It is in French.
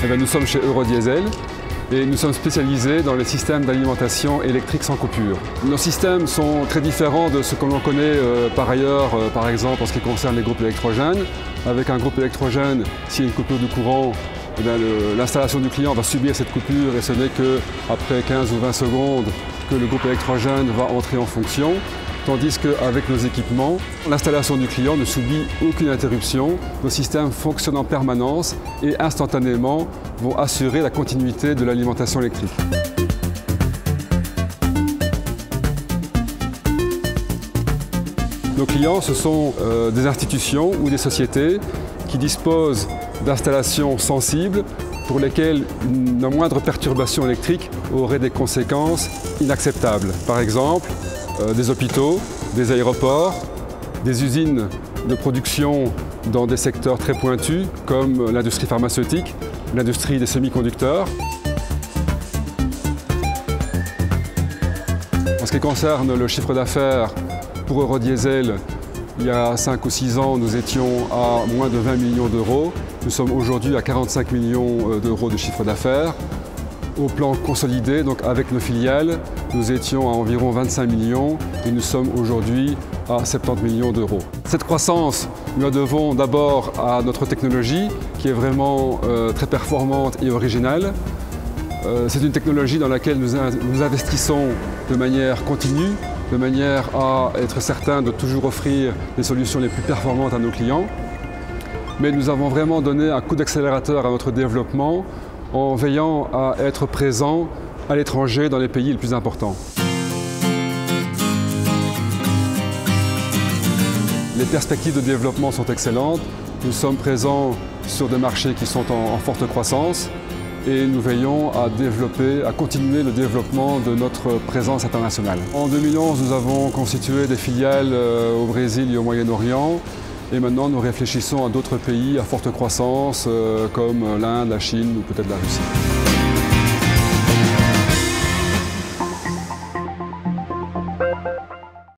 Nous sommes chez Eurodiesel et nous sommes spécialisés dans les systèmes d'alimentation électrique sans coupure. Nos systèmes sont très différents de ce que l'on connaît par ailleurs, par exemple en ce qui concerne les groupes électrogènes. Avec un groupe électrogène, s'il y a une coupure de courant, l'installation du client va subir cette coupure et ce n'est qu'après 15 ou 20 secondes que le groupe électrogène va entrer en fonction. Tandis qu'avec nos équipements, l'installation du client ne subit aucune interruption. Nos systèmes fonctionnent en permanence et instantanément vont assurer la continuité de l'alimentation électrique. Nos clients, ce sont des institutions ou des sociétés qui disposent d'installations sensibles pour lesquelles une moindre perturbation électrique aurait des conséquences inacceptables. Par exemple, des hôpitaux, des aéroports, des usines de production dans des secteurs très pointus comme l'industrie pharmaceutique, l'industrie des semi-conducteurs. En ce qui concerne le chiffre d'affaires pour Eurodiesel, il y a 5 ou 6 ans, nous étions à moins de 20 millions d'euros. Nous sommes aujourd'hui à 45 millions d'euros de chiffre d'affaires. Au plan consolidé, donc avec nos filiales, nous étions à environ 25 millions et nous sommes aujourd'hui à 70 millions d'euros. Cette croissance, nous la devons d'abord à notre technologie qui est vraiment très performante et originale. C'est une technologie dans laquelle nous investissons de manière continue, de manière à être certain de toujours offrir les solutions les plus performantes à nos clients. Mais nous avons vraiment donné un coup d'accélérateur à notre développement en veillant à être présents à l'étranger dans les pays les plus importants. Les perspectives de développement sont excellentes. Nous sommes présents sur des marchés qui sont en forte croissance et nous veillons à continuer le développement de notre présence internationale. En 2011, nous avons constitué des filiales au Brésil et au Moyen-Orient. Et maintenant, nous réfléchissons à d'autres pays à forte croissance, comme l'Inde, la Chine ou peut-être la Russie.